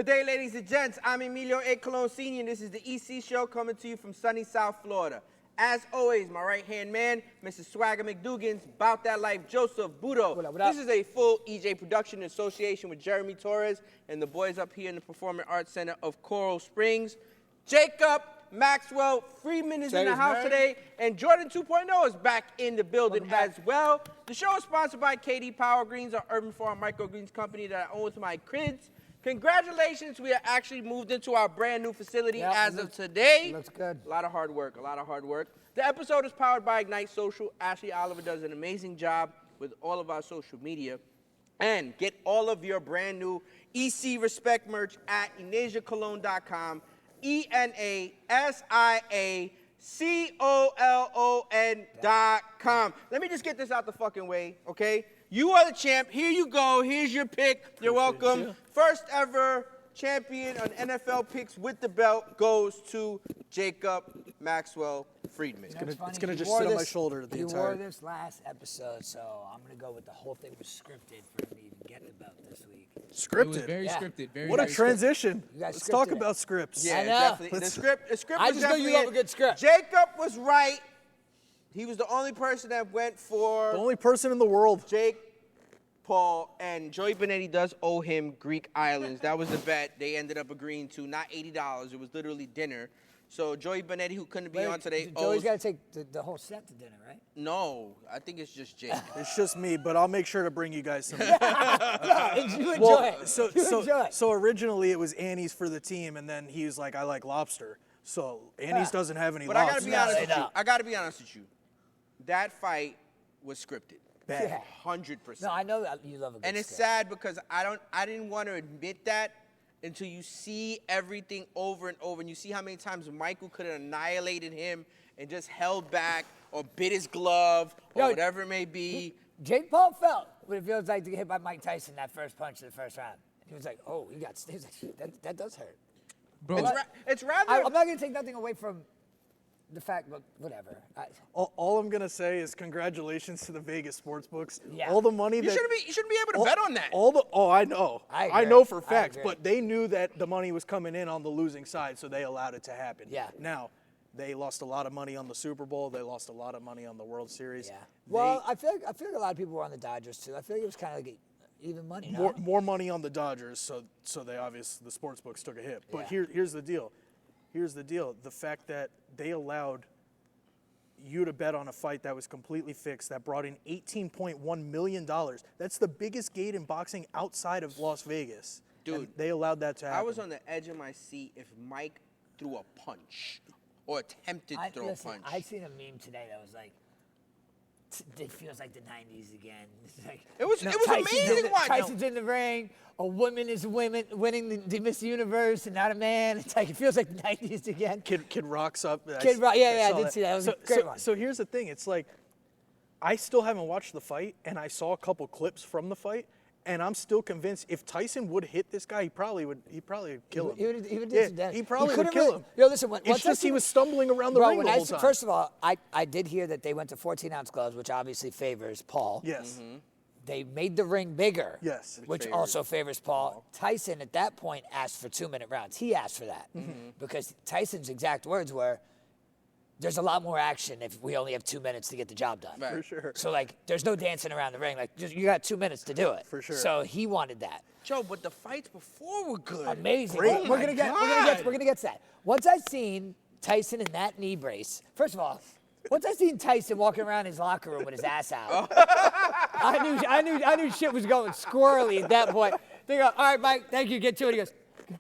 Good day, ladies and gents. I'm Emilio A. Colon Sr., and this is the EC Show coming to you from sunny South Florida. As always, my right-hand man, Mr. Swagger McDougan's, About That Life, Joseph Budo. What up, what up? This is a full EJ production in association with Jeremy Torres and the boys up here in the Performing Arts Center of Coral Springs. Jacob Maxwell Friedman is in the house today, and Jordan 2.0 is back in the building as well. The show is sponsored by KD Power Greens, our urban farm microgreens company that I own with my kids. Congratulations, we have actually moved into our brand new facility as of today. Looks good. A lot of hard work, a lot of hard work. The episode is powered by Ignite Social. Ashley Oliver does an amazing job with all of our social media. And get all of your brand new EC Respect merch at EnasiaColon.com. ENASIACOLON.com. Let me just get this out the fucking way, okay? You are the champ. Here you go. Here's your pick. You're welcome. First ever champion on NFL picks with the belt goes to Jacob Maxwell Friedman. It's gonna just sit on my shoulder the entire. You wore this last episode, so I'm gonna go with the whole thing was scripted for me to get the belt this week. Scripted. It was very scripted. What a transition. Let's talk about scripts. Yeah, I know. definitely. The script I was just know you definitely love a good script. Jacob was right. He was the only person that went for The only person in the world. Jake Paul, and Joey Benetti does owe him Greek Islands. That was the bet they ended up agreeing to, not $80. It was literally dinner. So Joey Benetti, who couldn't be on today, Joey's got to take the whole set to dinner, right? No, I think it's just Jake. It's just me, but I'll make sure to bring you guys some. You enjoy it. Enjoy it. So originally it was Annie's for the team, and then he was like, I like lobster. So Annie's doesn't have any But I lobster. gotta be honest with you. don't. I gotta be honest with you. That fight was scripted. Yeah. 100%. No, I know that you love a good And it's script. sad because I didn't want to admit that until you see everything over and over, and you see how many times Michael could have annihilated him and just held back or bit his glove or whatever it may be. Jake Paul felt what it feels like to get hit by Mike Tyson that first punch in the first round. He was like, oh, he was like, that does hurt. Bro, It's rather. I'm not going to take nothing away from the fact, but whatever. All I'm gonna say is congratulations to the Vegas sports books. Yeah. All the money you shouldn't be able to bet on that. I know. I I agree. know for I facts, agree. but they knew that the money was coming in on the losing side, so they allowed it to happen. Yeah. Now, they lost a lot of money on the Super Bowl. They lost a lot of money on the World Series. Yeah. Well, I feel like a lot of people were on the Dodgers too. I feel like it was kind of like even money. No? More money on the Dodgers, so they obviously the sports books took a hit. But Yeah. here's the deal. Here's the deal. The fact that they allowed you to bet on a fight that was completely fixed, that brought in $18.1 million. That's the biggest gate in boxing outside of Las Vegas. Dude, and they allowed that to happen. I was on the edge of my seat if Mike threw a punch or attempted to throw a punch. I seen a meme today that was like, it feels like the 90s again. It's like, It was amazing watching. Tyson's in the ring. A woman is winning the Miss Universe and not a man. It's like, it feels like the 90s again. Kid Rock's up. Kid Rock, I saw did see that. It was a great one. So here's the thing. It's like, I still haven't watched the fight, and I saw a couple clips from the fight, and I'm still convinced if Tyson would hit this guy, he probably would kill him. He would Yeah, did some he probably would couldn't kill really- him. Yo, listen, It's just he was stumbling around the ring the whole time. First of all, I did hear that they went to 14-ounce gloves, which obviously favors Paul. Yes. They made the ring bigger. Yes. Which also favors Paul. Tyson, at that point, asked for 2-minute rounds. He asked for that. Because Tyson's exact words were, there's a lot more action if we only have 2 minutes to get the job done. Right. For sure. So, like, there's no dancing around the ring. Like, you got 2 minutes to do it. For sure. So he wanted that. Joe, but the fights before were good. Amazing. Great. We're gonna get to that. Once I seen Tyson in that knee brace, first of all, once I seen Tyson walking around his locker room with his ass out, I knew shit was going squirrely at that point. They go, all right, Mike, thank you. Get to it. He goes,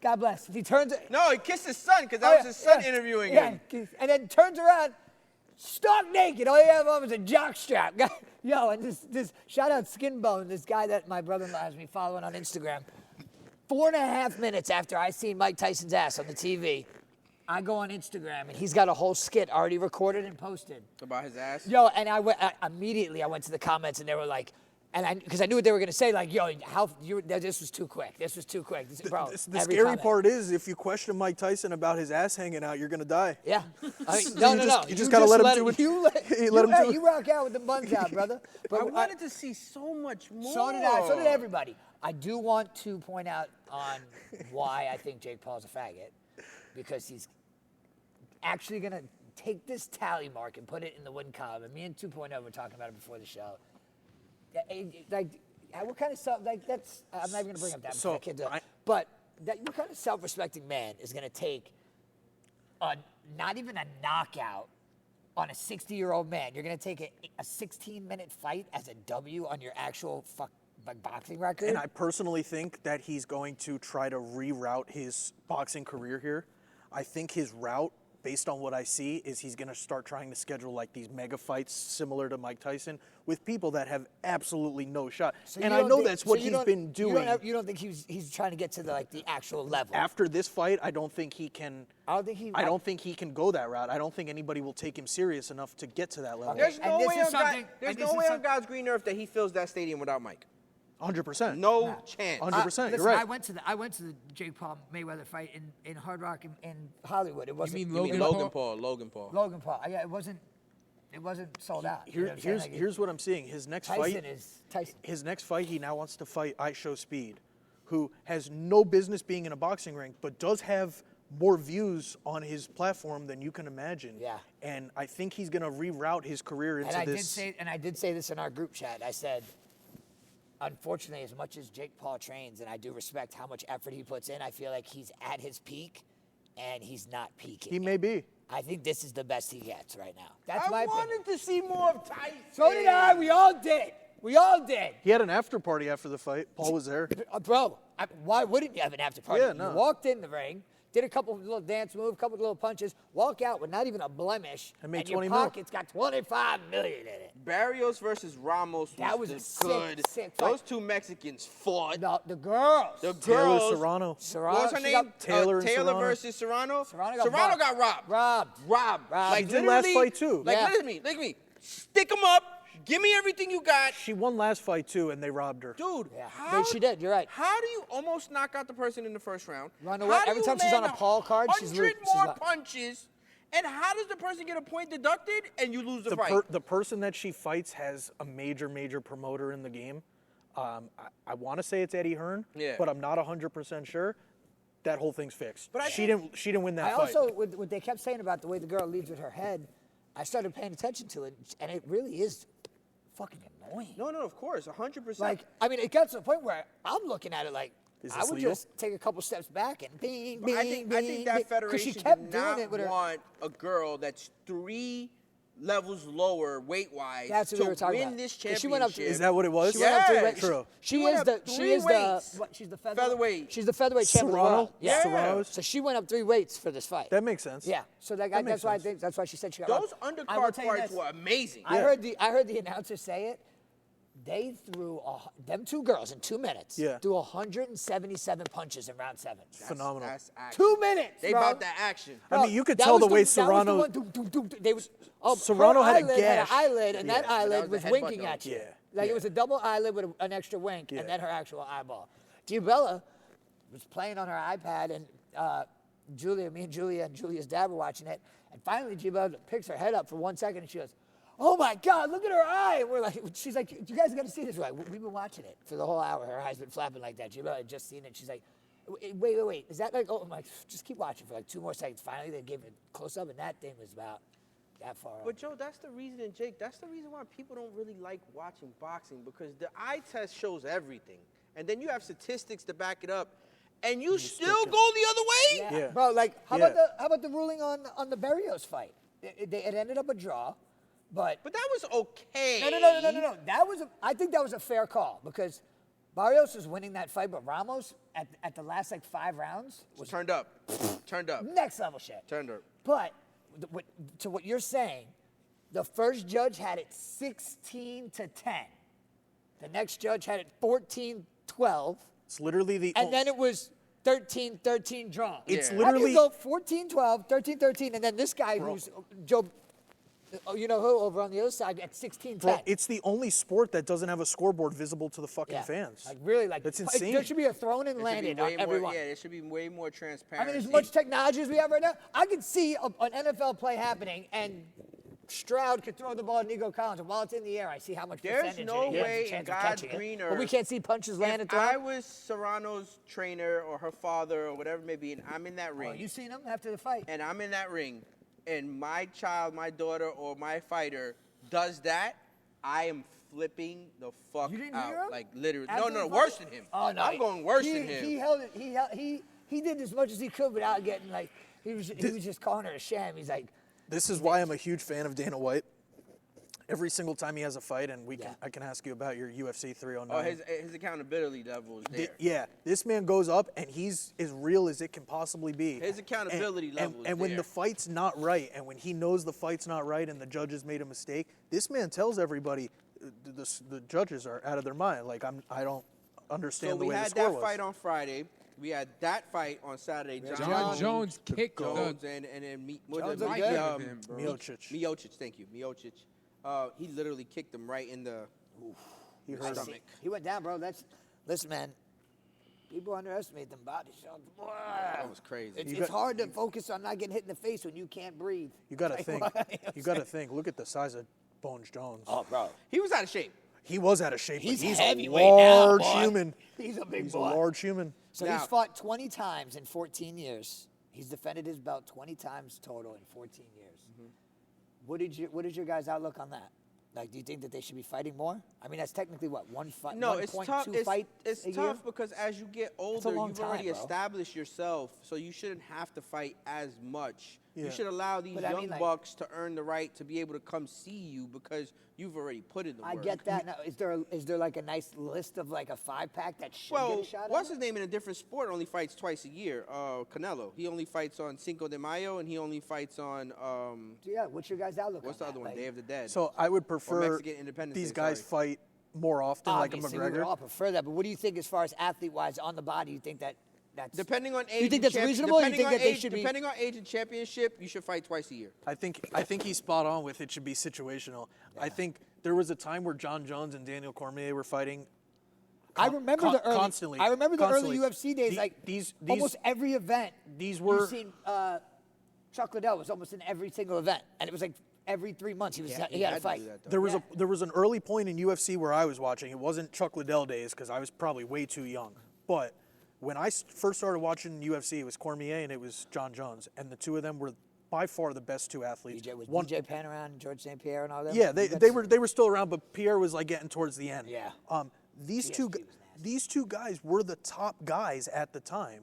God bless. He turns. No, he kissed his son because that was his son interviewing him. And then turns around, stark naked. All you have on was a jock strap. Yo, and this shout out Skinbone, this guy that my brother-in-law has me following on Instagram. 4.5 minutes after I seen Mike Tyson's ass on the TV, I go on Instagram and he's got a whole skit already recorded and posted. About his ass? Yo, and I immediately went to the comments and they were like, And because I knew what they were going to say, like, yo, this was too quick. This was too quick. Bro, The every scary comment. part is if you question Mike Tyson about his ass hanging out, you're going to die. Yeah. I mean, no. You just got to let him do it. You let him do it. You rock out with the buns out, brother. But I wanted to see so much more. So did I. So did everybody. I do want to point out on why I think Jake Paul's a faggot, because he's actually going to take this tally mark and put it in the win column. And me and 2.0 were talking about it before the show. Like, what kind of stuff? Like, that's. I'm not even going to bring up that. So, but what kind of self-respecting man is going to take not even a knockout on a 60-year-old man? You're going to take a 16-minute fight as a W on your actual boxing record? And I personally think that he's going to try to reroute his boxing career here. I think his route, based on what I see, is he's going to start trying to schedule like these mega fights similar to Mike Tyson with people that have absolutely no shot. So and I know that's what he's been doing. You don't think he's trying to get to the actual level? After this fight, I don't think he can. I don't think he can go that route. I don't think anybody will take him serious enough to get to that level. There's And no this way, is something- there's and no this way is on God's green earth that he fills that stadium without Mike. 100%. No chance. 100%. Listen, You're right. I went to the Jake Paul Mayweather fight in Hard Rock in Hollywood. It wasn't. You mean Logan Paul? Logan Paul. Yeah, it wasn't sold out. Here's what I'm seeing. His next fight. Tyson. His next fight, he now wants to fight I Show Speed, who has no business being in a boxing ring, but does have more views on his platform than you can imagine. Yeah. And I think he's going to reroute his career into this. I did say this in our group chat. I said, unfortunately, as much as Jake Paul trains, and I do respect how much effort he puts in, I feel like he's at his peak, and he's not peaking. He may be. I think this is the best he gets right now. That's my I opinion. wanted to see more of Tyson. So did I. We all did. He had an after party after the fight. Paul was there. Bro, why wouldn't you have an after party? Yeah, no. You walked in the ring, did a couple of little dance moves, a couple of little punches, walk out with not even a blemish, and made your 20 mil. pocket's got $25 million in it. Barrios versus Ramos. That was a good. sick fight. Those two Mexicans fought. No, the girls. The Taylor girls. Serrano. What was her name? Taylor versus Serrano. Serrano got robbed. Robbed. Like She did last literally, fight too. Like Yeah. look at me. Stick them up. Give me everything you got. She won last fight too, and they robbed her. Dude, Yeah. She did. You're right. How do you almost knock out the person in the first round? Run away. How do Every you time she's land on a Paul card, she's 100 she's more up. punches, and how does the person get a point deducted and you lose the fight? The person that she fights has a major promoter in the game. I want to say it's Eddie Hearn, Yeah. but I'm not 100% sure. That whole thing's fixed. But she didn't win that I fight. also, what they kept saying about the way the girl leads with her head, I started paying attention to it, and it really is fucking annoying. No, of course, 100%. Like, I mean, it got to the point where I'm looking at it like, Is I this would legal? just take a couple steps back and bing, But bing, I think bing, that bing, federation she kept did doing not it with her. want a girl that's 3 levels lower weight-wise That's what to we were talking win about. this 'Cause championship. she went up to- Is that what it was? She went up three weights. True. She went is up the 3 weights. she's the Featherweight. She's the featherweight champion of the Serrano? world. Yeah. Serrano's? So she went up 3 weights for this fight. That makes sense. Yeah. So makes that's why I sense. think that's why she said she got Those robbed. I will undercard tell you fights this. were amazing. I heard the announcer say it. They threw them 2 girls in 2 minutes. Yeah. Threw 177 punches in round 7. Phenomenal. That's action. 2 minutes. They bro. about that action. I mean, you could That tell was the way that was the Serrano. one, doom, doom, doom, they was, Serrano her had a eyelid gash. Had an eyelid, and that Yeah. But that eyelid was was the headbutt, winking though. at you. Yeah. Like Yeah. it was a double eyelid with an extra wink, Yeah. and then her actual eyeball. Giabella was playing on her iPad, and me and Julia and Julia's dad were watching it, and finally Giabella picks her head up for 1 second, and she goes, "Oh my God, look at her eye!" And we're like, she's like, "You guys got to see this." We're like, "We've been watching it for the whole hour. Her eye's been flapping like that." Giabella had just seen it. She's like, "Wait, is that like?" Oh, I'm like, "Just keep watching for like 2 more seconds." Finally, they gave it close up, and that thing was about that far up. But Joe, that's the reason, and Jake, that's the reason why people don't really like watching boxing, because the eye test shows everything, and then you have statistics to back it up, and you still go the other way. Yeah. Bro, like, how Yeah. about the ruling on the Barrios fight? It ended up a draw, but But that was okay. no. I think that was a fair call because Barrios was winning that fight, but Ramos at the last like 5 rounds was Turned up. Turned up. next level shit. Turned up. But to what you're saying, the first judge had it 16-10. The next judge had it 14-12, It's literally the. and then it was 13-13 draw. It's Yeah. How do literally. you go 14-12, 13-13, and then this guy who's Joe Oh, you know who? Over on the other side at 16-10. Bro, it's the only sport that doesn't have a scoreboard visible to the fucking fans. Like really, like That's insane. There should be a thrown and There should be landed on way more- everyone. Yeah, there should be way more I transparency. mean, as much technology as we have right now, I could see an NFL play happening, and Stroud could throw the ball to Nico Collins, and while it's in the air, I see how much There's percentage no he has way a chance in of God's catching it. green But earth, we can't see punches land and If throw. I was Serrano's trainer or her father or whatever it may be, and I'm in that ring, Oh, you seen him after the fight? and I'm in that ring, and my child, my daughter, or my fighter does that, I am flipping the fuck You didn't out. hear him? Like literally, After no, the fight? worse than him. Oh no, I'm going worse he, than him. He held it. He did as much as he could without getting like. He was just calling her a sham. He's like, This is why I'm a huge fan of Dana White. Every single time he has a fight, and I can ask you about your UFC 309. Oh, his accountability level is there. Yeah, this man goes up, and he's as real as it can possibly be. His accountability level is And when there. the fight's not right, and when he knows the fight's not right, and the judges made a mistake, this man tells everybody the judges are out of their mind. Like I don't understand So the we way the had score that was. fight on Friday. We had that fight on Saturday. Jon Jones kicked Jones the and then Jones looked Mike, good. Miocic. Miocic, thank you, Miocic. He literally kicked him right in the stomach. he went down, bro. Listen, man. People underestimate them body shots. That was crazy. It's hard to focus on not getting hit in the face when you can't breathe. You got to Like, think. what? You know what You I'm got to saying? think. Look at the size of Bones Jones. Oh, bro. He was out of shape. He was out of shape, He's but he's heavyweight a now, large boy. human. He's a big He's boy. a large human. So Now- he's fought 20 times in 14 years. He's defended his belt 20 times total in 14 years. Mm-hmm. What is your guys' outlook on that? Like, do you think that they should be fighting more? I mean, that's technically what, one fight, No, it's 1.2 tough. fights It's a year? tough because as you get older, long you've time, already bro. established yourself, so you shouldn't have to fight as much. Yeah. You should allow these But I young mean, like- bucks to earn the right to be able to come see you because you've already put in the I work. get that. Now, is there like a nice list of like a 5-pack that should Well, get a shot what's at his name in a different sport only fights twice a year? Canelo. He only fights on Cinco de Mayo, and he only fights on Yeah, what's your guys' outlook what's on the other that? one? Like, Day of the Dead. So I would prefer Mexican Independence these Day, guys sorry. fight more often, like a obviously, we would McGregor. all prefer that, but what do you think as far as athlete-wise on the body? You think that's Depending on age, you think and that's reasonable? Or you depending think on that they age, should be? depending on age and championship, you should fight twice a year. I think he's spot on with it should be situational. I think there was a time where Jon Jones and Daniel Cormier were fighting. I remember the early constantly. I remember the constantly. early UFC days. The- like these almost every event. these were- You've seen Chuck Liddell was almost in every single event, and it was like every 3 months he had a to fight. do that, though. there was an early point in UFC where I was watching. It wasn't Chuck Liddell days because I was probably way too young. But when I first started watching UFC, it was Cormier and it was Jon Jones, and the two of them were by far the best two athletes. DJ Penn around, George St. Pierre, and all that. Yeah, they were still around, but Pierre was like getting towards the end. Yeah. These PSG two was nasty. these two guys were the top guys at the time.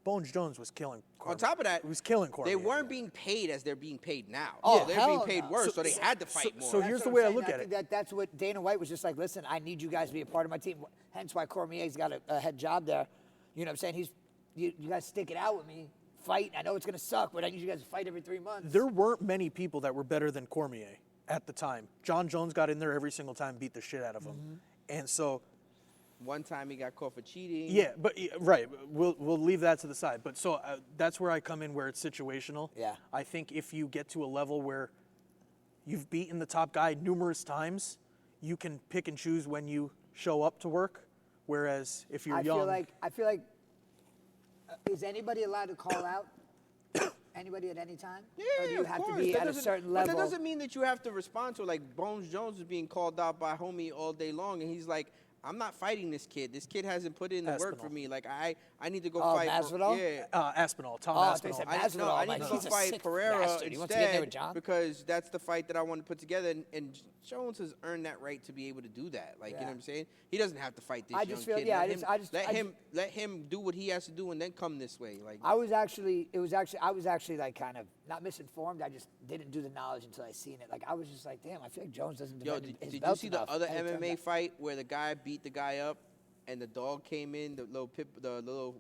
Bones Jones was killing Cormier. On top of that, he was killing Cormier. They weren't being paid as they're being paid now. Oh, they're hell being paid no. worse, so they had to fight more. so That's here's what the I'm way I saying. look at think it. That's what Dana White was just like. Listen, I need you guys to be a part of my team. Hence why Cormier's got a head job there. You know what I'm saying? You guys stick it out with me. Fight. I know it's gonna suck, but I need you guys to fight every 3 months. There weren't many people that were better than Cormier at the time. Jon Jones got in there every single time, beat the shit out of him. Mm-hmm. And so, One time he got caught for cheating. yeah, but right, we'll leave that to the side. But so that's where I come in, where it's situational. Yeah. I think if you get to a level where you've beaten the top guy numerous times, you can pick and choose when you show up to work. Whereas if you're I young, feel like is anybody allowed to call out anybody at any time? Yeah, or do you of have course. to be That at a doesn't- certain But level? that doesn't mean that you have to respond to it. Like Bones Jones was being called out by homie all day long, and he's like, I'm not fighting this kid. This kid hasn't put in the work for Aspinall. me. Like I need to go Oh, fight. Masvidal? Yeah. Aspinall, Tom Oh, I Aspinall. thought you said I Masvidal. I'm need like, to go he's a fight sick Pereira bastard. He wants to get in there instead with John? because that's the fight that I want to put together. And Jones has earned that right to be able to do that. Like you know Yeah. what I'm saying? He doesn't have to fight this I young just feel- kid. yeah, Let him do what he has to do and then come this way. Like I was actually like kind of not misinformed. I just didn't do the knowledge until I seen it. Like I was just like, damn, I feel like Jones doesn't yo, defend his did you belt see the enough. other And it turned MMA out- fight where the guy beat the guy up and the dog came in, the little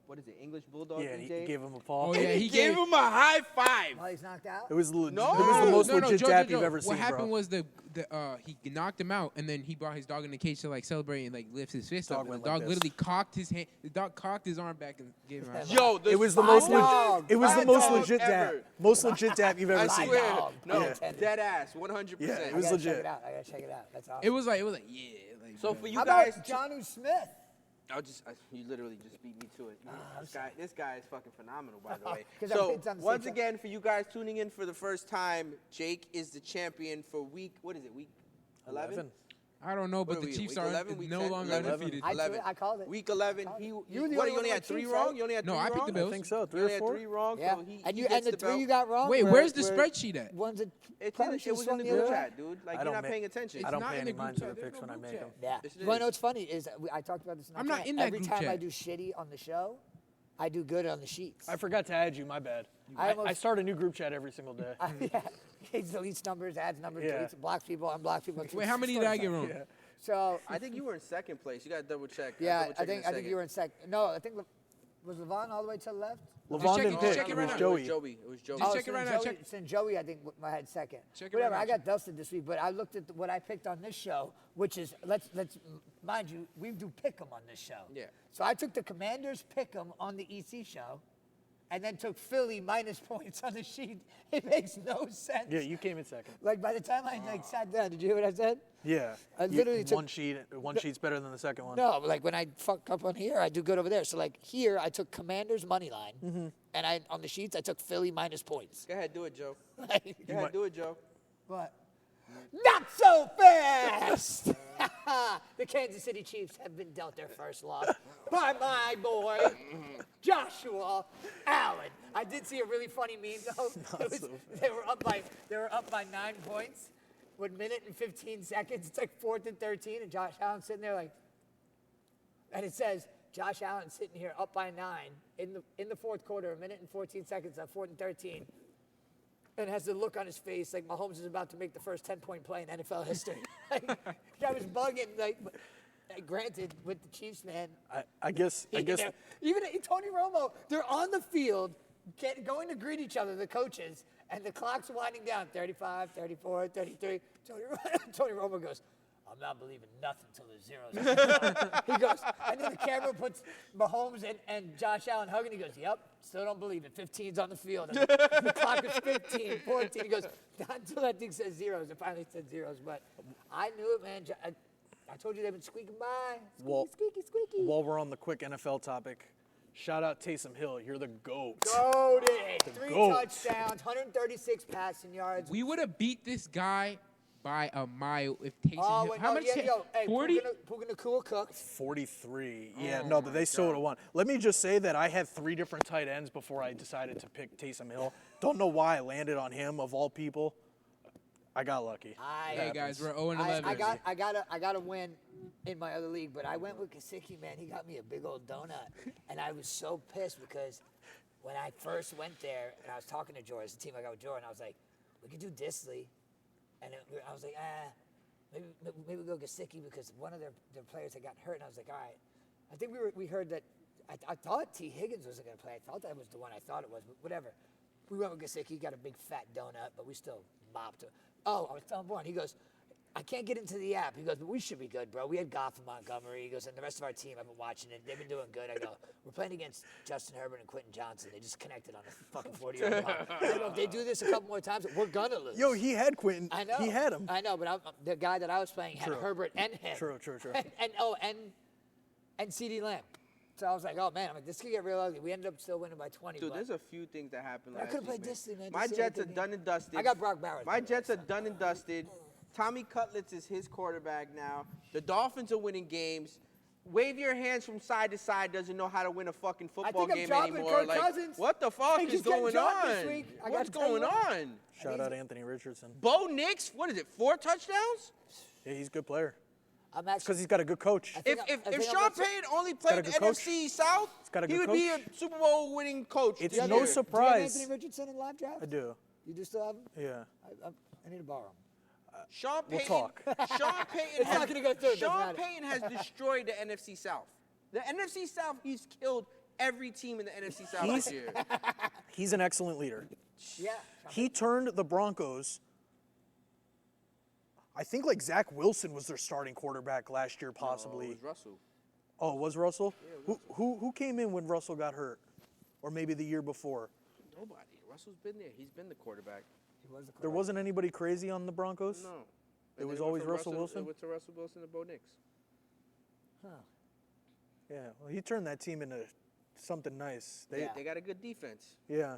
what is it, English bulldog? Yeah, and he EJ? gave him a paw. Oh, yeah, He gave him a high five. While he's knocked out? It was, No. it was the most legit dap you've ever seen, What happened bro. was he knocked him out, and then he brought his dog in the cage to like celebrate and like lift his fist Dog up. And went the like dog this. literally cocked his hand. The dog cocked his arm back and gave him a high five. Yo, It was the most legit dap. Most legit dap you've ever I seen. swear. dog. No, Yeah. dead ass, 100%. Yeah, it I was gotta legit. Check it out. I gotta check it out. That's awesome. It was like yeah. Like, So for you How guys, about Jonnu Smith? you literally just beat me to it. This guy is fucking phenomenal, by the way. 'Cause our So kids on the once same again, for you guys tuning in for the first time, Jake is the champion for week 11? I don't know, but What the we, Chiefs week are 11, week no 10? longer 11? undefeated. I called it. Week 11, called it. he You were the you only only one had with 3 Chiefs, wrong? right? You only had No, 3 I picked wrong? the Bills. I think so. You 3 only or had 4. 3 wrong, Yeah. so he And gets the the 3 belt. you got wrong. Wait, were- where's the were spreadsheet at? Ones that It probably was should've in swung the the other group way. chat, dude. Like, I you're don't not make- paying attention. I don't not pay in any the mind group to the chat. There's picks no when I group make chat. them. Yeah. Yes, it You want to know is. what's funny is I talked about this. I'm not in that Every group time I chat. do shitty on the show, I do good on the sheets. I forgot to add you. My bad. I I almost- start a new group chat every single day. Yeah. He deletes numbers, adds numbers, Yeah. deletes, blocks people, unblocks people. Wait, how many did I get wrong? Yeah. So I think you were in second place. You got to double check. yeah, I think you were in second. No, I think was Levon all the way to the left. Levon check didn't it- pick. check it It right was now. Joey. It was Joey. Just check it so right then now, Joey, check- so Joey, I think I had second. Check it Whatever. right I now, got dusted this week, but I looked at what I picked on this show, which is let's mind you, we do pick 'em on this show. Yeah. So I took the Commanders pick 'em on the EC show, and then took Philly minus points on the sheet. It makes no sense. Yeah, you came in second. Like by the time I sat down, did you hear what I said? Yeah. I literally took- one sheet's better than the second one. No, like when I fuck up on here, I do good over there. So like here, I took Commanders money line, and I on the sheets I took Philly minus points. Go ahead, do it, Joe. Like, Go ahead, do it, Joe. what? Not so fast! The Kansas City Chiefs have been dealt their first loss by my boy, Joshua Allen. I did see a really funny meme though. It was- they were up by 9 points. 1 minute and 15 seconds. It's like 4th and 13, and Josh Allen sitting there like, and it says Josh Allen sitting here up by 9 in the fourth quarter, 1 minute and 14 seconds on 4th and 13. And has the look on his face like Mahomes is about to make the first 10-point play in NFL history. Like, I was bugging. Like, granted, with the Chiefs, man. I guess. Even Tony Romo, they're on the field, going to greet each other, the coaches, and the clock's winding down. 35, 34, 33. Tony Romo goes, I'm not believing nothing until there's zeros. He goes, and then the camera puts Mahomes and Josh Allen hugging. He goes, yep, still don't believe it. 15's on the field. And the clock is 15, 14. He goes, not until that thing says zeros. It finally said zeros. But I knew it, man. I told you they've been squeaking by. Squeaky. While we're on the quick NFL topic, shout out Taysom Hill. You're the GOAT. Goated. 3 goat. touchdowns, 136 passing yards. We would have beat this guy by a mile if Tyson Oh, Hill. wait, How no, much? yeah, yo, hey, 40? Puka Nakua cooked. 43. Yeah, no, but they still would have won. Let me just say that I had 3 different tight ends before I decided to pick Taysom Hill. Don't know why I landed on him of all people. I got lucky. Hey guys, we're 0-11. I got a win in my other league, but I went with Kasicki, man. He got me a big old donut, and I was so pissed because when I first went there and I was talking to Jordan, the team I got with Jordan, I was like, we could do Disley, and I was like, maybe we'll go Kasicki because one of their players had gotten hurt, and I was like, all right. I think we heard that. I thought T. Higgins wasn't going to play. I thought that was the one I thought it was, but whatever. We went with Gesicki, got a big fat donut, but we still mopped him. Oh, I was telling Bourne, he goes, I can't get into the app. He goes, but we should be good, bro. We had Goff and Montgomery. He goes, and the rest of our team, I've been watching it. They've been doing good. I go, we're playing against Justin Herbert and Quentin Johnson. They just connected on a fucking 40-yard line. I go, if they do this a couple more times, we're going to lose. Yo, he had Quentin. I know. He had him. I know, but the guy that I was playing had True. Herbert and him. True. And CeeDee Lamb. So I was like, oh, man, I'm like, this could get real ugly. We ended up still winning by 20. Dude, but there's a few things that happened I last could've week, played Disley, man. My Disley Jets are had a good done game. and dusted. I got Brock Bowers. My Jets are done and dusted. Tommy Cutlets is his quarterback now. The Dolphins are winning games. Wave your hands from side to side doesn't know how to win a fucking football think I'm game dropping anymore. Kirk Like, Cousins. what the fuck He's is getting going dropped this on? week. I What's gotta tell you going what. on? Shout out Anthony Richardson. Bo Nix, what is it, 4 touchdowns? Yeah, he's a good player. I'm Because actually, he's got a good coach. I If think if I'm Sean gonna- Payton only got a played good NFC South, got a he good would be coach. a Super Bowl winning coach. It's this no year. surprise. Do you have Anthony Richardson in live draft? I do. You do still have him? Yeah. I need to borrow him. Sean We'll Payton. talk. Sean Payton. It's not gonna go through, it doesn't Sean matter. Payton has destroyed the NFC South. The NFC South, he's killed every team in the NFC South this year. He's an excellent leader. Yeah. He turned the Broncos. I think like Zach Wilson was their starting quarterback last year, possibly. Oh, it was Russell. Oh, it was Russell? Who came in when Russell got hurt? Or maybe the year before? Nobody. Russell's been there. He's been the quarterback. There wasn't anybody crazy on the Broncos? No. It And was then always went Russell Wilson? It went to Russell Wilson to Bo Nix. Yeah, well, he turned that team into something nice. They got a good defense. Yeah.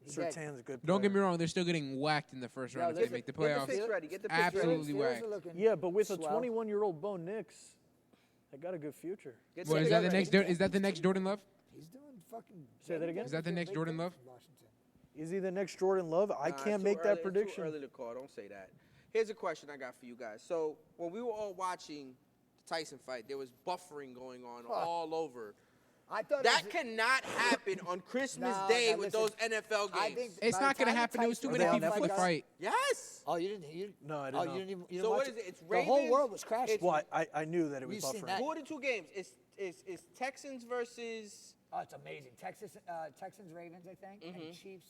did. Sertan's a good player. Don't get me wrong, they're still getting whacked in the first round if they make the Get the playoffs. picks ready. Get the picks Absolutely ready. whacked. Yeah, but with a swell. 21-year-old Bo Nix, they got a good future. Get What, the is picks that the ready. next? Is that the next Jordan Love? He's doing fucking. Say that again? Is that the next Jordan Love? Washington. Is he the next Jordan Love? I Nah, it's can't too make early- that prediction. It's too early to call. Don't say that. Here's a question I got for you guys. So when we were all watching the Tyson fight, there was buffering going on all over. I thought That it was, cannot happen on Christmas No, Day no, with listen, those NFL I games. think It's by not the gonna time happen. There was too Tyson many Are they on people for the Netflix? fight. Yes. Oh, you didn't? No, I Oh, didn't know. you didn't So watch what is it? It's The whole Ravens- world was crashing. it's- Well, I knew that it was We've seen buffering. that. Who are the two games? It's Texans versus. Oh, it's amazing. Texans, Ravens, I think, Mm-hmm. and Chiefs.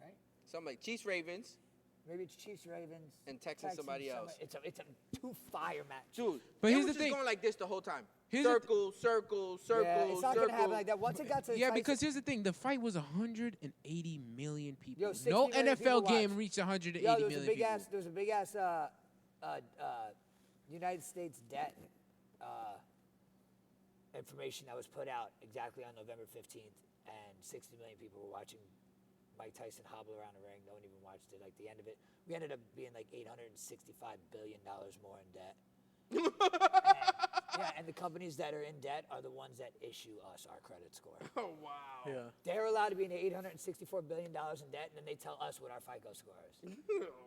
Right? Something like Chiefs Ravens. Maybe it's Chiefs, Ravens, And Texans, somebody else. It's a two fire match. Dude, But it here's was the just thing. going like this the whole time. Here's the Circle, circle, circle, Yeah, it's not circle. gonna happen like that. Once it got to Yeah, Tyson, because here's the thing: the fight was 180 million people. Yo, 60 No million NFL people game watched. reached 180 Yo, there was million people. there was a big ass United States debt information that was put out exactly on November 15th, and 60 million people were watching Mike Tyson hobble around the ring. No one even watched it. Like the end of it, we ended up being like $865 billion more in debt. And the companies that are in debt are the ones that issue us our credit score. Oh, wow. Yeah. They're allowed to be in $864 billion in debt, and then they tell us what our FICO score is.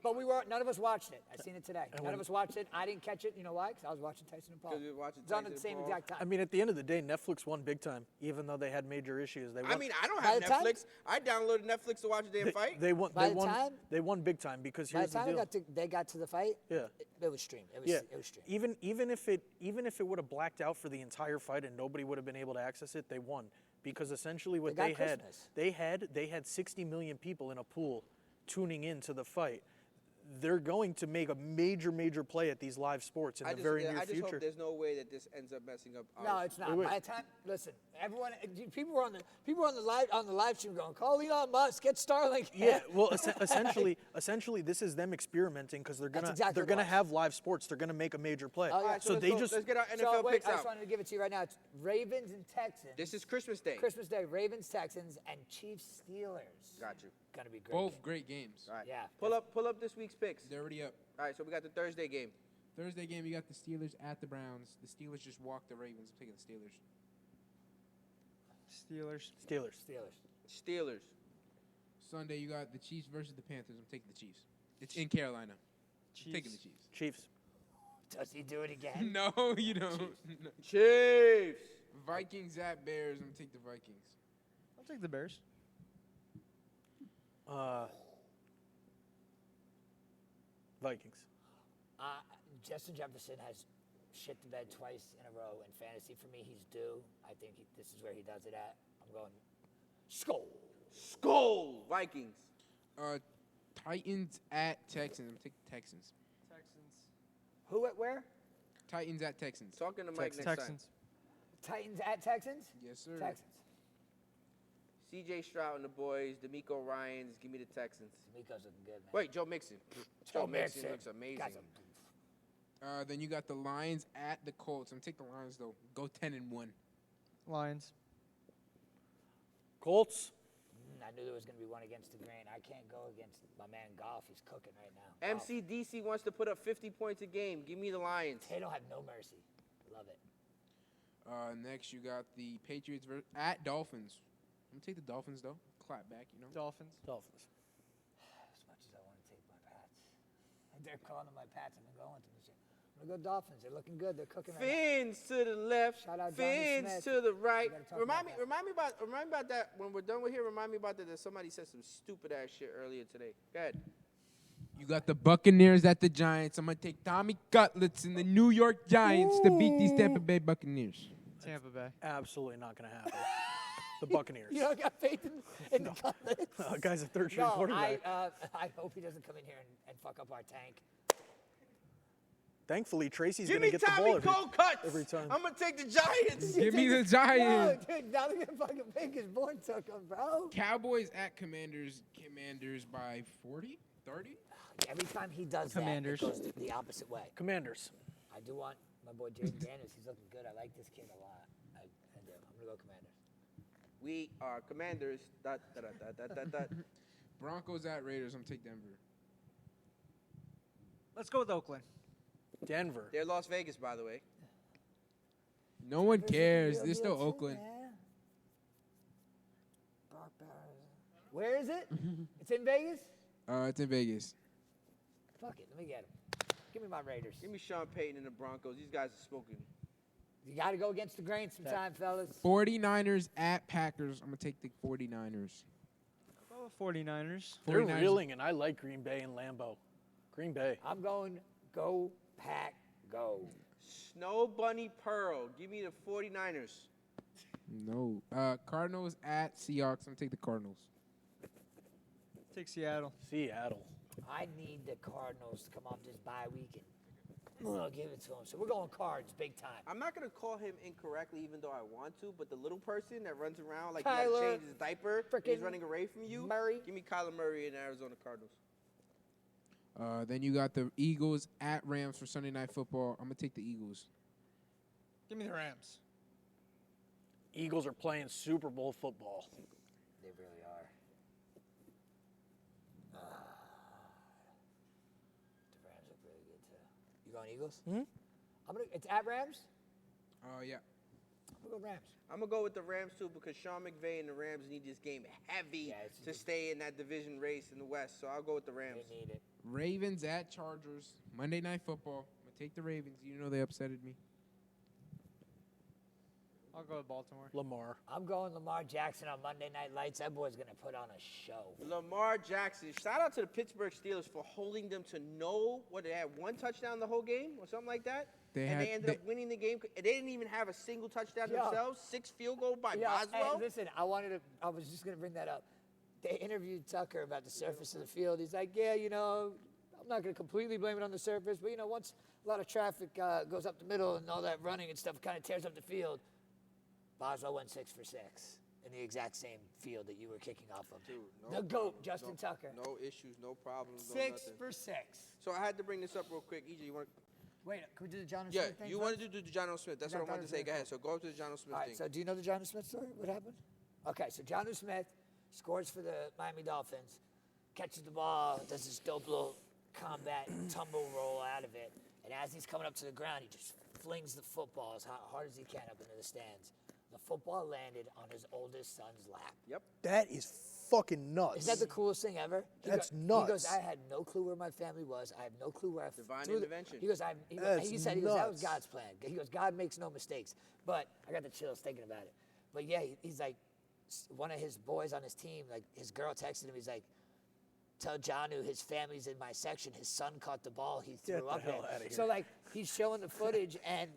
But none of us watched it. I seen it today. None of us watched it. I didn't catch it. You know why? Because I was watching Tyson and Paul. 'Cause you were watching It's on Tyson at the and same Paul. exact time. I mean, at the end of the day, Netflix won big time, even though they had major issues. They won. I mean, I don't By have the time- Netflix. I downloaded Netflix to watch the damn fight. They won. By They the won. time- They won big time because By here's the the time deal. they got to the fight, Yeah. it was streamed. It was streamed. Even if it would have blacked out for the entire fight and nobody would have been able to access it, they won because essentially what They got they Christmas. had 60 million people in a pool tuning in to the fight. They're going to make a major play at these live sports in the very near I just future. hope there's no way that this ends up messing up. No, ours. it's not. By the time, listen, everyone, people were on the live stream going, call Elon Musk, get Starlink. Yeah, well, essentially, this is them experimenting because they're gonna exactly what it they're gonna was. have live sports. They're gonna make a major play. Oh, yeah. Alright, So let's they go. just Let's get our NFL So wait, picks I out. just wanted to give it to you right now. It's Ravens and Texans. This is Christmas Day. Christmas Day, Ravens, Texans, and Chiefs, Steelers. Got you. Gonna be great. Both game. great games. All right. Yeah. Pull up this week's picks. They're already up. All right, so we got the Thursday game. Thursday game, you got the Steelers at the Browns. The Steelers just walked the Ravens. I'm taking the Steelers. Steelers. Steelers. Sunday, you got the Chiefs versus the Panthers. I'm taking the Chiefs. It's in Carolina. I'm taking the Chiefs. Chiefs. Does he do it again? No, you don't. No. Chiefs. Vikings at Bears. I'm gonna take the Vikings. I'll take the Bears. Vikings. Justin Jefferson has shit the bed twice in a row in fantasy. For me, he's due. I think this is where he does it at. I'm going Skull. Skull. Vikings. Titans at Texans. I'm taking Texans. Who at where? Titans at Texans. Talking to Mike next Texans. Titans at Texans? Yes, sir. Texans. C.J. Stroud and the boys. D'Amico Ryans. Give me the Texans. D'Amico's looking good, man. Wait, Joe Mixon. Joe Mixon looks amazing. Guy's Then you got the Lions at the Colts. I'm gonna take the Lions though. Go 10-1. Lions. Colts. I knew there was going to be one against the grain. I can't go against my man Goff. He's cooking right now. Goff. MCDC wants to put up 50 points a game. Give me the Lions. They don't have no mercy. Love it. Next, you got the Patriots at Dolphins. I'm gonna take the Dolphins though. Clap back, you know. Dolphins. Dolphins. As much as I want to take my Pats. They're calling them my Pats. I've been going to them this year. I'm going to go Dolphins. They're looking good. They're cooking right now. Fins to the left, Shout out Johnny fins Smith. to the right. We gotta talk Remind me about about that when we're done with here. Remind me about that. Somebody said some stupid ass shit earlier today. Go ahead. You got the Buccaneers at the Giants. I'm going to take Tommy Cutlets and the New York Giants to beat these Tampa Bay Buccaneers. Tampa Bay. Absolutely not going to happen. The Buccaneers. You don't got faith in the Cutlets? Guy's a third-string No, quarterback. I hope he doesn't come in here and fuck up our tank. Thankfully, Tracy's Give going to me get the Tommy ball Cold Cuts. every time. I'm going to take the Giants. Give me the Giants. No, dude, now they're gonna fucking pick his born took him, bro. Cowboys at Commanders. Commanders by 40, 30. Every time he does Commanders. that, it goes the opposite way. Commanders. I do want my boy Jaden Daniels. He's looking good. I like this kid a lot. I do. I'm gonna go Commanders. We are Commanders. Dot, dot, dot, dot, dot, dot. Broncos at Raiders. I'm going to take Denver. Let's go with Oakland. Denver. They're Las Vegas, by the way. No one cares. They're still Oakland. Where is it? It's in Vegas? It's in Vegas. Fuck it. Let me get him. Give me my Raiders. Give me Sean Payton and the Broncos. These guys are smoking. You got to go against the grain sometime, fellas. 49ers at Packers. I'm going to take the 49ers. Go with 49ers. They're 49ers. reeling, and I like Green Bay and Lambeau. Green Bay. I'm going go, Pack, go. Snow Bunny Pearl. Give me the 49ers. No. Cardinals at Seahawks. I'm going to take the Cardinals. Take Seattle. Seattle. I need the Cardinals to come off this bye week and give it to them. So we're going Cards big time. I'm not going to call him incorrectly, even though I want to, but the little person that runs around like Kyler he had to change his diaper, he's frickin' running away from you. Murray. Give me Kyler Murray and Arizona Cardinals. Then you got the Eagles at Rams for Sunday Night Football. I'm going to take the Eagles. Give me the Rams. Eagles are playing Super Bowl football. They really are. The Rams look really good too. You going Eagles? It's at Rams. Yeah. I'm gonna go Rams. I'm going to go with the Rams, too, because Sean McVay and the Rams need this game heavy to stay in that division race in the West. So I'll go with the Rams. They need it. Ravens at Chargers. Monday Night Football. I'm going to take the Ravens. You know they upsetted me. I'll go with Baltimore. Lamar. I'm going Lamar Jackson on Monday Night Lights. That boy's gonna put on a show. Lamar Jackson. Shout out to the Pittsburgh Steelers for holding them to they had one touchdown the whole game or something like that. They ended up winning the game. They didn't even have a single touchdown themselves. 6 field goal by Boswell. Hey, listen, I was just gonna bring that up. They interviewed Tucker about the surface of the field. He's like, yeah, I'm not gonna completely blame it on the surface, but once a lot of traffic goes up the middle and all that running and stuff kind of tears up the field. Boswell went 6 for 6 in the exact same field that you were kicking off of. Dude, the GOAT, Justin Tucker. No issues, no problems, no 6 nothing. for 6. So I had to bring this up real quick. EJ, you want? Wait, can we do the John Yeah, Smith thing? you wanted to do the John Smith. That's what I wanted to say. Go ahead. So go up to the John Smith All right, thing. so do you know the John Smith story? What happened? Okay, so John Smith scores for the Miami Dolphins, catches the ball, does this dope little combat tumble roll out of it, and as he's coming up to the ground, he just flings the football as hard as he can up into the stands. The football landed on his oldest son's lap. Yep. That is fucking nuts. Is that the coolest thing ever? That's nuts. He goes, nuts. I had no clue where my family was. I have no clue where I Divine threw intervention. He goes, That's he said, that was nuts. God's plan. He goes, God makes no mistakes. But I got the chills thinking about it. But yeah, he's like, one of his boys on his team, like his girl texted him. He's like, tell Jonu his family's in my section. His son caught the ball. He threw Get the up hell it. outta here. So like he's showing the footage and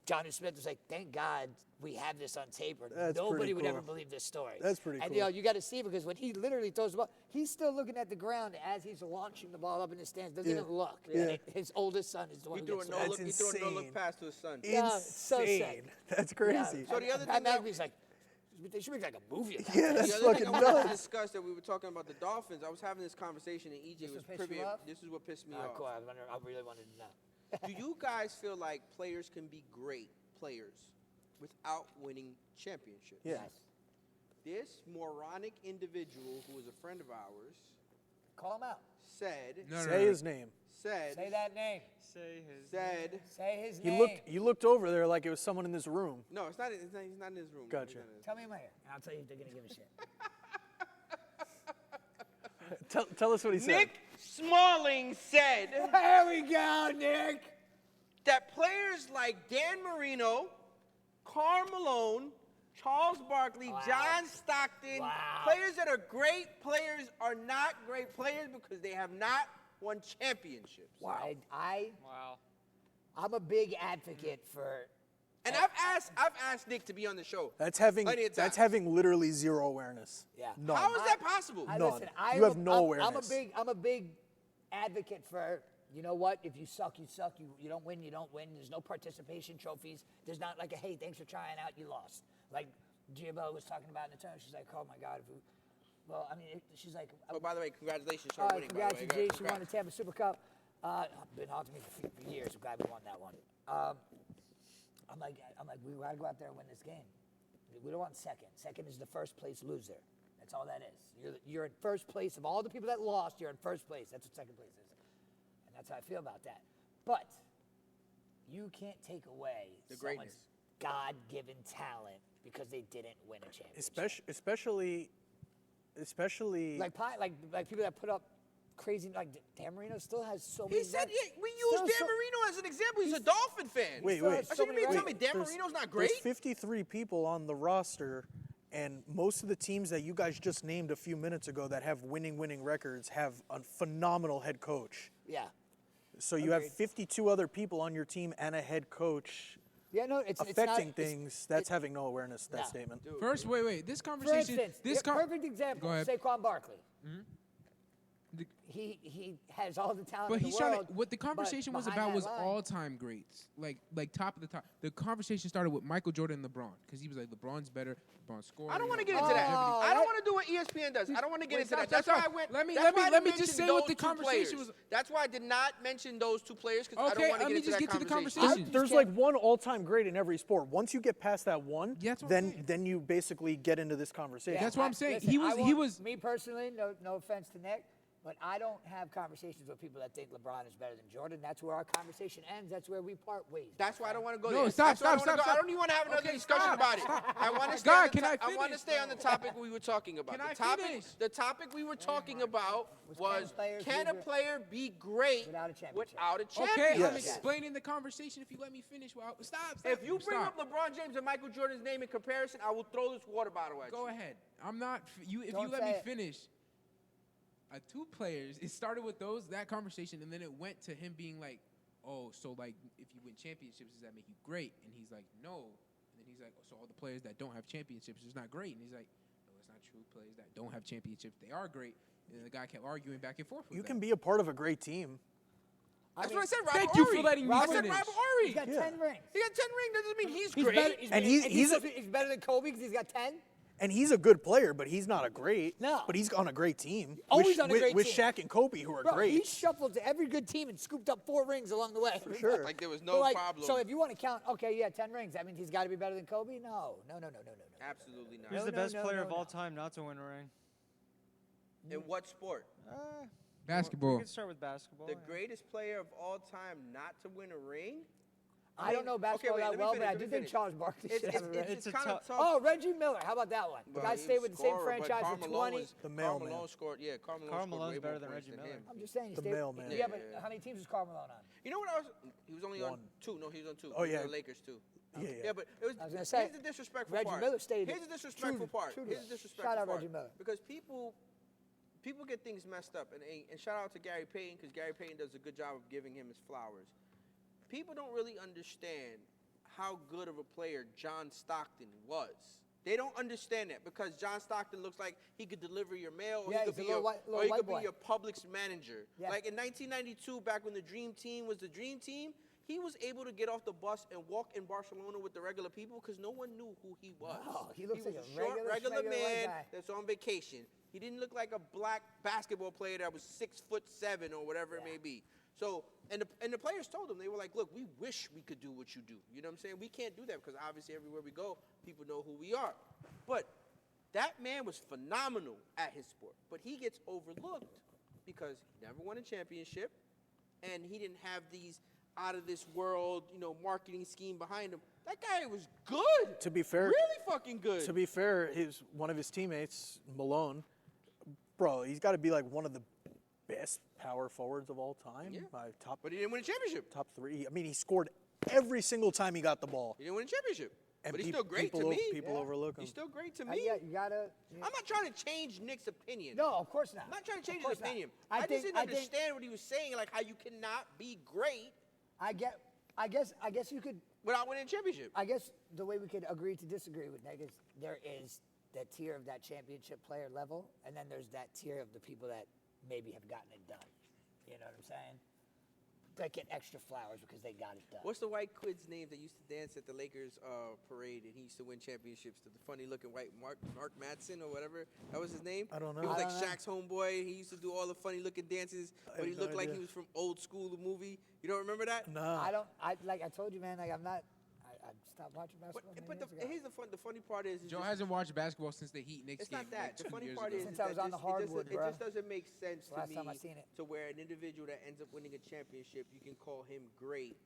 Jonu Smith was like, thank God we have this on tape or That's nobody pretty would cool. ever believe this story. That's pretty and, cool. you got to see it because when he literally throws the ball, he's still looking at the ground as he's launching the ball up in the stands. Doesn't even look. Yeah. And his oldest son is the one He who threw a gets the no ball. look. He threw a no insane. look pass to his son. Yeah, it's so Insane. sick. That's crazy. So the other Pat thing that- McAfee's like, they should make like a movie about Yeah, that. that's the other thing fucking I wanted to nuts. discuss that we were talking about the Dolphins. I was having this conversation and EJ was what pissed privy. you off? This is what pissed me All right, off. cool. I really wanted to know. Do you guys feel like players can be great players without winning championships? Yeah. This moronic individual, who is a friend of ours, Call him out. said, Say his name. Say that name. Say his name. You looked over there like it was someone in this room. no, he's not in his room. Gotcha. He's not in his- Tell me in my ear, and I'll tell you if they're going to give a shit. Tell us what he said. Nick Smalling said There we go, Nick. that players like Dan Marino, Karl Malone, Charles Barkley, John Stockton. Wow. Players that are great players are not great players because they have not won championships. Wow. Wow. I'm a big advocate for. And I've asked Nick to be on the show. That's plenty of times. having literally zero awareness. Yeah. None. How is that possible? None. Listen, You have no awareness. I'm a big advocate for. You know what? If you suck, you suck. You don't win, you don't win. There's no participation trophies. There's not like a hey, thanks for trying out, you lost. Like Gio was talking about in the term. She's like, oh my God. Well, I mean, she's like. Oh, by the way, congratulations on winning. Congrats by to the way. G. She won the Tampa Super Cup. Been on to me for years. I'm glad we won that one. I'm like, we gotta go out there and win this game. We don't want second. Second is the first place loser. That's all that is. You're in first place of all the people that lost. You're in first place. That's what second place is, and that's how I feel about that. But you can't take away The someone's greatness. God-given talent because they didn't win a championship. Especially Like people that put up crazy, like Dan Marino still has so many. He said, records. yeah, we use Still Dan so- Marino as an example. He's a Dolphin fan. Wait. still I has think so you many mean to tell records. me Dan Marino's not great? There's 53 people on the roster, and most of the teams that you guys just named a few minutes ago that have winning records have a phenomenal head coach. Yeah. So you have Agreed. 52 other people on your team and a head coach Yeah, no, it's affecting not, things. That's having no awareness, that No. statement. First, wait. This For conversation. instance, perfect example, Go ahead. Saquon Barkley. The- He has all the talent But in the he's trying world. to. What the but conversation was behind about that was line- all-time greats, like top of the top. The conversation started with Michael Jordan and LeBron because he was like LeBron's better. LeBron scored. I don't want to get Oh, into that. I that- don't want to do what ESPN does. I don't want to get Wait, into stop, that. That's stop, why I stop. went. Let me- that's let me- why I let me didn't just mention say what those the two conversation players. was- That's why I did not mention those two players because I Okay, don't want to let get me into just that get to the conversation. conversation. There's can't- like one all-time great in every sport. Once you get past that one, Yeah, that's what I'm saying. then you basically get into this conversation. That's what I'm saying. Listen, He was- Me personally, no offense to Nick, but I don't have conversations with people that think LeBron is better than Jordan. That's where our conversation ends. That's where we part ways. That's why I don't want to go No, there. stop, That's why I stop, don't wanna stop, go- I stop. don't even want to have another Okay, discussion stop, about it. stop. I want to stay. God, on the can I I want to finish, stay on the though? topic we were talking about. Can I topic. finish? The topic we were talking about was players can be a great player be great without a championship? without a Okay, championship? I'm Yes. explaining the conversation. If you let me finish, well, stop. If you bring Stop. up LeBron James and Michael Jordan's name in comparison, I will throw this water bottle at Go you. ahead. I'm not. You if Don't you let say me it. finish. Two players. It started with that conversation, and then it went to him being like, "Oh, so like if you win championships, does that make you great?" And he's like, "No." And then he's like, "So all the players that don't have championships is not great." And he's like, "No, it's not true. Players that don't have championships, they are great." And then the guy kept arguing back and forth with You that. can be a part of a great team. That's what I said. Robert Thank you Horry. for letting me I said finish. Robert He's Horry. got 10 rings. He got 10 rings. That doesn't mean he's He's great. better, And he's better than Kobe because he's got 10. And he's a good player, but he's not a great. No. But he's on a great team. Always with, on a with, great with team. Shaq and Kobe, who are Bro, great. he shuffled to every good team and scooped up 4 rings along the way. For sure. Like there was But no like, problem. So if you want to count, okay, yeah, 10 rings. That means he's got to be better than Kobe? No. Absolutely not. Who's No, the no, best no, player no, of no. all time not to win a ring? In what sport? Basketball. We can start with basketball. The yeah. greatest player of all time not to win a ring? I don't know basketball wait, that let me well, finish, but I let do me think finish. Charles Barkley should have a ring. It's a kind of tough- tough. Oh, Reggie Miller. How about that one? The Well, guy he stayed was with the same scorer, but franchise Karl for Malone 20. was- The Karl mailman. Malone scored. Yeah, Karl Malone Karl scored Malone's way better more than points Reggie than Miller. him. I'm just saying. He The stayed, mailman. Yeah, but how many teams was Karl Malone on? You know what I was? He was only on One. 2. No, he was on 2. Oh, He was yeah. on the Lakers too. Yeah. Yeah, but it was. I was gonna say, here's the disrespectful Reggie part. Miller stayed Here's the disrespectful true- part. true to Here's the that. disrespectful Shout out part. Reggie Miller. Because people get things messed up, and shout out to Gary Payton because Gary Payton does a good job of giving him his flowers. People don't really understand how good of a player John Stockton was. They don't understand that because John Stockton looks like he could deliver your mail, or Yeah, he could he's a be little your, white- little or he white could boy. be your Publix manager. Yeah. Like in 1992, back when the Dream Team was the Dream Team, he was able to get off the bus and walk in Barcelona with the regular people because no one knew who he was. No, he looks like was a short, regular white man guy. that's on vacation. He didn't look like a black basketball player that was 6'7" or whatever it may be. So, and the players told him, they were like, look, we wish we could do what you do. You know what I'm saying? We can't do that because obviously everywhere we go, people know who we are. But that man was phenomenal at his sport. But he gets overlooked because he never won a championship and he didn't have these out of this world, marketing scheme behind him. That guy was good. To be fair, really fucking good. To be fair, one of his teammates, Malone, bro, he's got to be like one of the best power forwards of all time. Yeah. By top But he didn't win a championship. 3. I mean, he scored every single time he got the ball. He didn't win a championship. But he's still great to me. People overlook him. He's still great to me. Yeah, you gotta. I'm not trying to change Nick's opinion. No, of course not. I'm not trying to change Of his course not. opinion. I I think- just didn't I think- understand what he was saying, like how you cannot be great I guess you could. without winning a championship. I guess the way we could agree to disagree with Nick is there is that tier of that championship player level, and then there's that tier of the people that maybe have gotten it done. You know what I'm saying? That get extra flowers because they got it done. What's the white kid's name that used to dance at the Lakers parade and he used to win championships? The funny-looking white Mark Madsen or whatever. That was his name? I don't know. He was I like don't know. Shaq's homeboy. He used to do all the funny-looking dances, but he have no looked like idea. he was from Old School, the movie. You don't remember that? Nah. I told you, man. Like I stopped watching basketball. But many years ago. here's the funny part is Joe just- hasn't watched basketball since the Heat Knicks It's game. not that. Like The 2 funny years part ago. is Since that I was on the hardwood, it bruh. just doesn't make sense to Last me time I seen it. to where an individual that ends up winning a championship, you can call him great.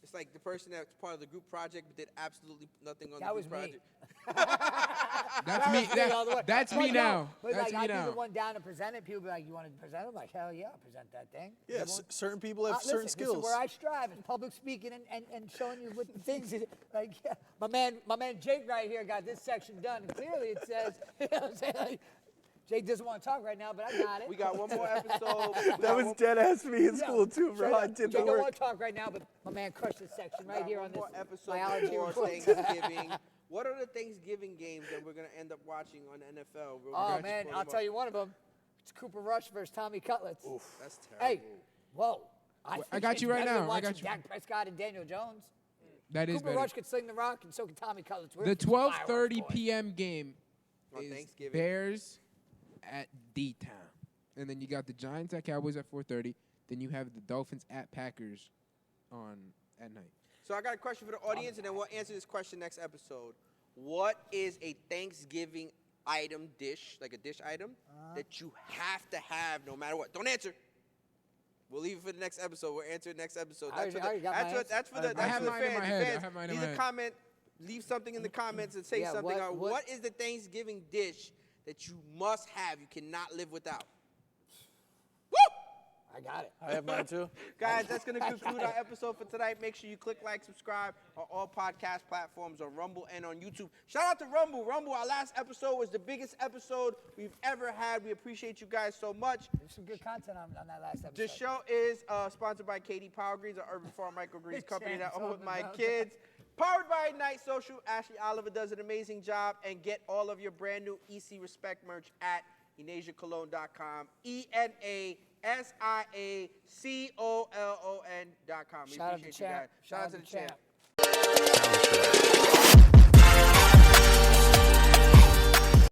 It's like the person that's part of the group project but did absolutely nothing on That the was group me. project. That's me. all the way. That's But me no, now. But That's like, me I'd be now. the one down to present it. People be like, "You want to present it?" I'm like, "Hell yeah, I'll present that thing." Yeah, Everyone- certain people have Listen, certain This skills. is where I strive is public speaking and showing you what the things is. Like, yeah, my man Jake right here got this section done. And clearly it says, you know what I'm saying? Like, Jake doesn't want to talk right now, but I got it. We got one more episode. That was dead ass me in Yeah, school too, bro. straight I up. did Jake the don't want work. to talk right now, but my man crushed this section right here on this one more episode biology before report. Thanksgiving. What are the Thanksgiving games that we're gonna end up watching on the NFL? Oh man, I'll tell you one of them. It's Cooper Rush versus Tommy Cutlets. That's terrible. Hey, whoa. I think got it's you right better than now. I watching got you. Dak Prescott and Daniel Jones. That is Cooper better. Rush could sling the rock, and so can Tommy Cutlets. We're The some fireworks, 12:30 boys. p.m. game On is Thanksgiving. Bears at D-Town. And then you got the Giants at Cowboys at 4:30. Then you have the Dolphins at Packers at night. So I got a question for the audience, and then we'll answer this question next episode. What is a Thanksgiving item dish, like a dish item, that you have to have no matter what? Don't answer. We'll leave it for the next episode. We'll answer it next episode. I already got my answer. That's for the I have fans. mine in my head. I Fans, have mine in leave my a head. comment. Leave something in the comments and say Yeah, something. what- What is the Thanksgiving dish that you must have? You cannot live without. Woo! I got it. I have mine too. Guys, that's going to conclude our episode for tonight. Make sure you click like, subscribe on all podcast platforms, on Rumble and on YouTube. Shout out to Rumble. Rumble, our last episode was the biggest episode we've ever had. We appreciate you guys so much. There's some good content on that last episode. This show is sponsored by Katie Power Greens, an urban farm microgreens company that I own with my kids. Powered by Ignite Social. Ashley Oliver does an amazing job. And get all of your brand new EC Respect merch at EnasiaCologne.com. ENASIACOLON.com. We Shout out to appreciate you guys. Champ. Shout out to the champ. Champ.